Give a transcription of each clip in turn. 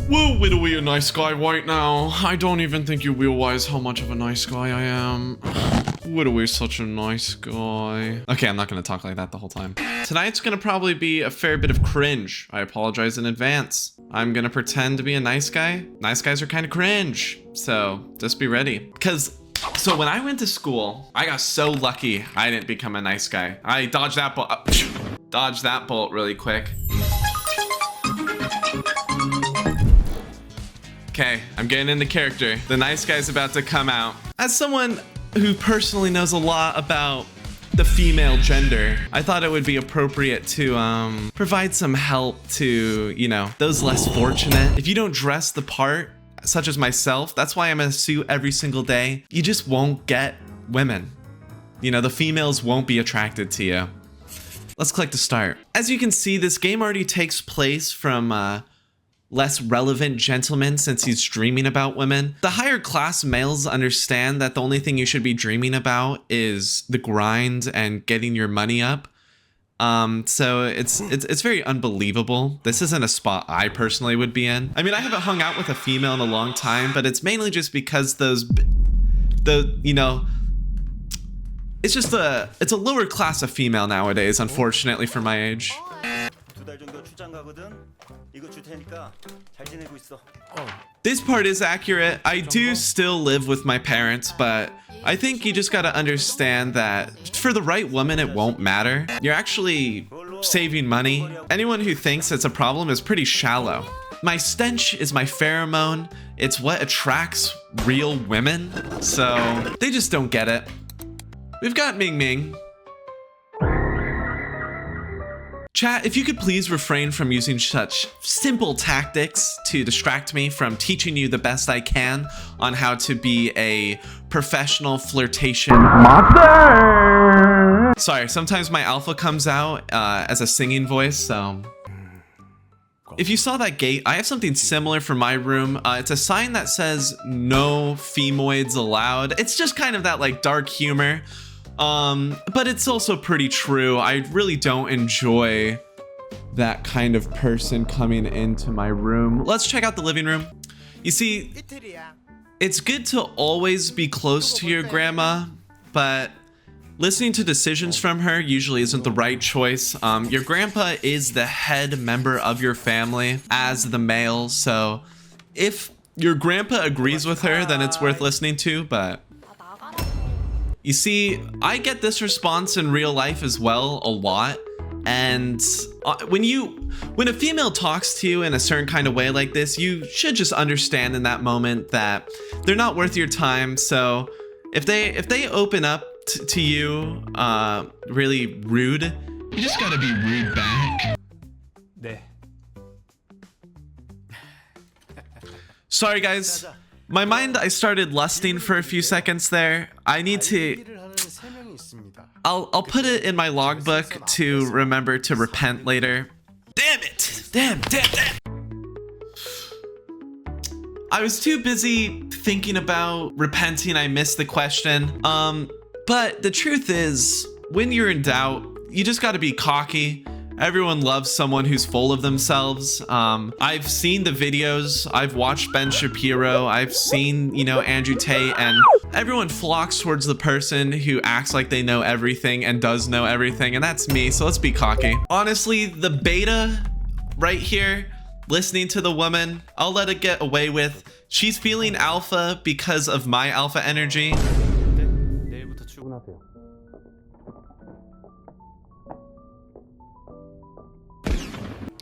Whoa, Widow, are you a nice guy right now? I don't even think you realize how much of a nice guy I am. Widow is such a nice guy. Okay, I'm not gonna talk like that the whole time. Tonight's gonna probably be a fair bit of cringe. I apologize in advance. I'm gonna pretend to be a nice guy. Nice guys are kind of cringe, so just be ready. So when I went to school, I got so lucky I didn't become a nice guy. I dodged that bolt really quick. Okay, I'm getting into character. The nice guy's about to come out. As someone who personally knows a lot about the female gender, I thought it would be appropriate to provide some help to, you know, those less fortunate. If you don't dress the part, such as myself, that's why I'm in a suit every single day, you just won't get women. You know, the females won't be attracted to you. Let's click to start. As you can see, this game already takes place from less relevant gentleman since he's dreaming about women. The higher class males understand that the only thing you should be dreaming about is the grind and getting your money up. So it's very unbelievable. This isn't a spot I personally would be in. I mean, I haven't hung out with a female in a long time, but it's mainly just because you know, it's a lower class of female nowadays, unfortunately for my age. This part is accurate. I do still live with my parents, but I think you just gotta understand that for the right woman, it won't matter. You're actually saving money. Anyone who thinks it's a problem is pretty shallow. My stench is my pheromone. It's what attracts real women, so they just don't get it. We've got Ming Ming. Chat, if you could please refrain from using such simple tactics to distract me from teaching you the best I can on how to be a professional flirtation monster. Sorry, sometimes my alpha comes out as a singing voice, so. If you saw that gate, I have something similar for my room. It's a sign that says no femoids allowed. It's just kind of that like dark humor. But it's also pretty true. I really don't enjoy that kind of person coming into my room. Let's check out the living room. You see, it's good to always be close to your grandma, but listening to decisions from her usually isn't the right choice. Your grandpa is the head member of your family as the male, so if your grandpa agrees with her, then it's worth listening to, but you see, I get this response in real life as well a lot, and when a female talks to you in a certain kind of way like this, you should just understand in that moment that they're not worth your time. So if they open up to you really rude, you just gotta be rude back. Sorry guys. My mind, I started lusting for a few seconds there. I need to... I'll put it in my logbook to remember to repent later. Damn it! Damn. I was too busy thinking about repenting I missed the question. But the truth is, when you're in doubt, you just gotta be cocky. Everyone loves someone who's full of themselves. I've seen the videos, I've watched Ben Shapiro, I've seen, you know, Andrew Tate, and everyone flocks towards the person who acts like they know everything and does know everything, and that's me, so let's be cocky. Honestly, the beta right here, listening to the woman, I'll let it get away with. She's feeling alpha because of my alpha energy.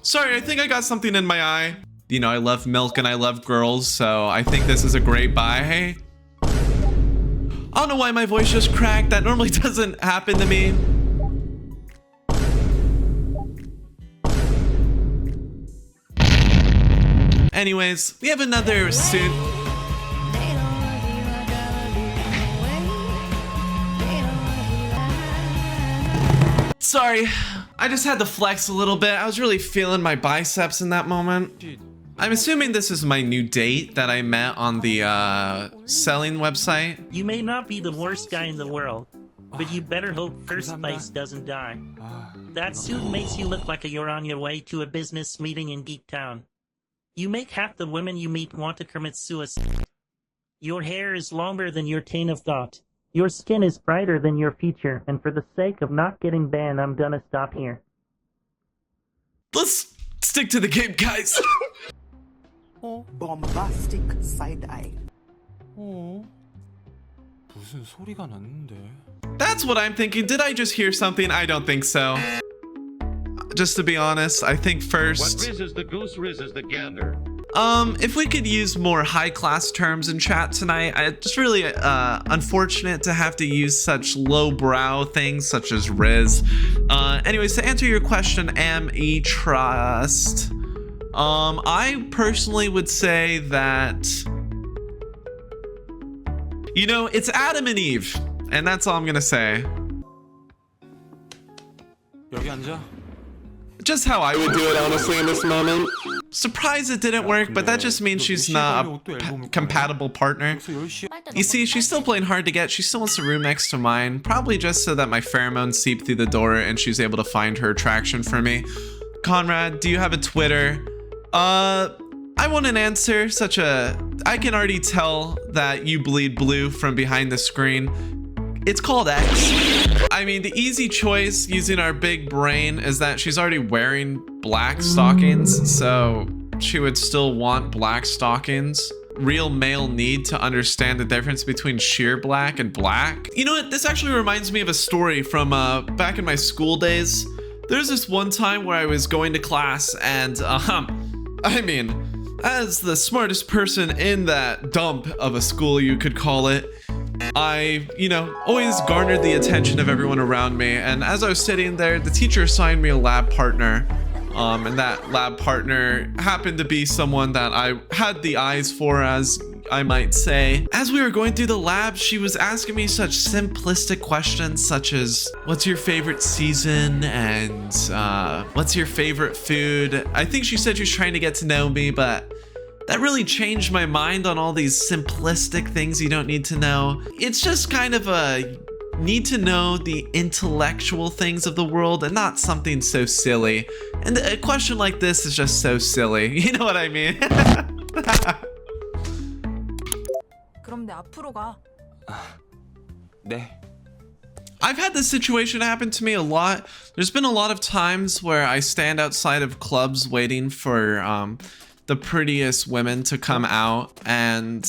Sorry, I think I got something in my eye. You know, I love milk and I love girls, so I think this is a great buy. Hey, I don't know why my voice just cracked. That normally doesn't happen to me. Anyways, we have another suit. Sorry, I just had to flex a little bit. I was really feeling my biceps in that moment. I'm assuming this is my new date that I met on the selling website. You may not be the worst guy in the world, but you better hope first place doesn't die. That suit makes you look like you're on your way to a business meeting in Geek Town. You make half the women you meet want to commit suicide. Your hair is longer than your chain of thought. Your skin is brighter than your feature, and for the sake of not getting banned, I'm gonna stop here. Let's stick to the game, guys. Bombastic side eye. 무슨 소리가 났는데? That's what I'm thinking. Did I just hear something? I don't think so. Just to be honest, I think first... What rizzes the goose rizzes the gander. If we could use more high-class terms in chat tonight, it's really unfortunate to have to use such low-brow things such as Riz. Anyways, to answer your question, am-e trust? I personally would say that... You know, it's Adam and Eve, and that's all I'm gonna say. 여기 앉아. Just how I would do it, honestly, in this moment. Surprised it didn't work, but that just means she's not a compatible partner. You see, she's still playing hard to get. She still wants the room next to mine, probably just so that my pheromones seep through the door and she's able to find her attraction for me. Conrad, do you have a Twitter? I want an answer, I can already tell that you bleed blue from behind the screen. It's called X. I mean, the easy choice using our big brain is that she's already wearing black stockings, so she would still want black stockings. Real male need to understand the difference between sheer black and black. You know what? This actually reminds me of a story from back in my school days. There's this one time where I was going to class and, I mean, as the smartest person in that dump of a school, you could call it, I, always garnered the attention of everyone around me. And as I was sitting there, the teacher assigned me a lab partner. And that lab partner happened to be someone that I had the eyes for, as I might say. As we were going through the lab, she was asking me such simplistic questions such as, what's your favorite season? And what's your favorite food? I think she said she was trying to get to know me, but that really changed my mind on all these simplistic things you don't need to know. It's just kind of a need to know the intellectual things of the world and not something so silly. And a question like this is just so silly. You know what I mean? 그럼 내 앞으로 가. 네. I've had this situation happen to me a lot. There's been a lot of times where I stand outside of clubs waiting for the prettiest women to come out, and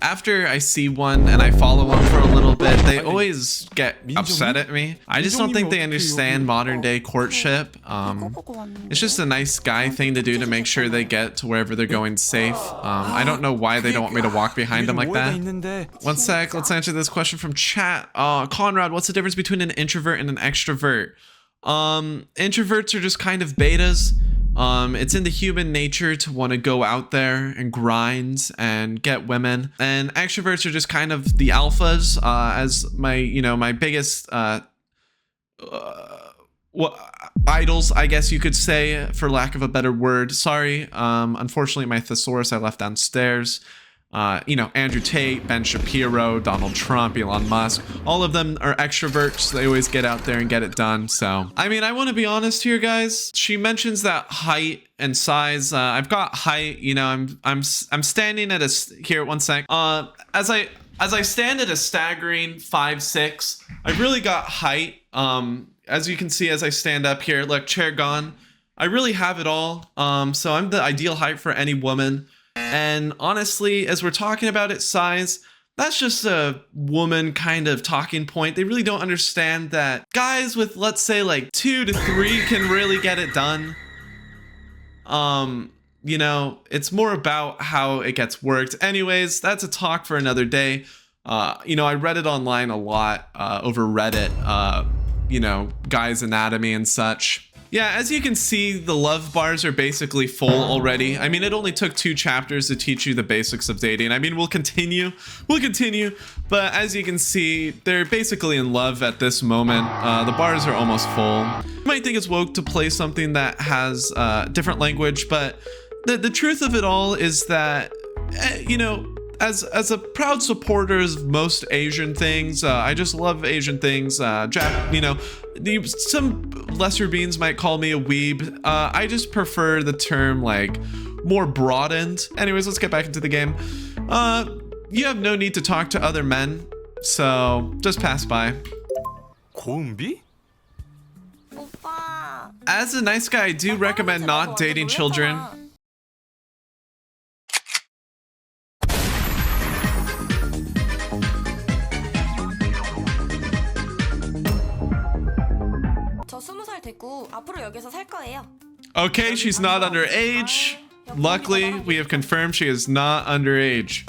after I see one and I follow them for a little bit, they always get upset at me. I just don't think they understand modern day courtship. It's just a nice guy thing to do to make sure they get to wherever they're going safe. I don't know why they don't want me to walk behind them like that. One sec, let's answer this question from chat. Conrad, what's the difference between an introvert and an extrovert? Introverts are just kind of betas. It's in the human nature to want to go out there and grind and get women, and extroverts are just kind of the alphas. As my biggest idols, I guess you could say, for lack of a better word. Sorry, unfortunately my thesaurus I left downstairs. Andrew Tate, Ben Shapiro, Donald Trump, Elon Musk, all of them are extroverts. They always get out there and get it done. So, I mean, I want to be honest here, guys. She mentions that height and size. I've got height, I'm standing at here, one sec. As I stand at a staggering 5'6", I've really got height. As you can see, as I stand up here, look, chair gone. I really have it all. So I'm the ideal height for any woman. And honestly, as we're talking about its size, that's just a woman kind of talking point. They really don't understand that guys with, let's say, like 2 to 3 can really get it done. It's more about how it gets worked. Anyways, that's a talk for another day. I read it online a lot over Reddit, Guy's Anatomy and such. Yeah, as you can see, the love bars are basically full already. I mean, it only took 2 chapters to teach you the basics of dating. I mean, we'll continue, but as you can see, they're basically in love at this moment. The bars are almost full. You might think it's woke to play something that has different language, but the truth of it all is that, as a proud supporter of most Asian things, I just love Asian things. Some lesser beings might call me a weeb. I just prefer the term like more broadened. Anyways, let's get back into the game. You have no need to talk to other men, so just pass by. 고은비? 오빠. As a nice guy, I do recommend not dating children. 저 20살 됐고 앞으로 여기서 살 거예요. Okay, she's not underage. Luckily, we have confirmed she is not underage.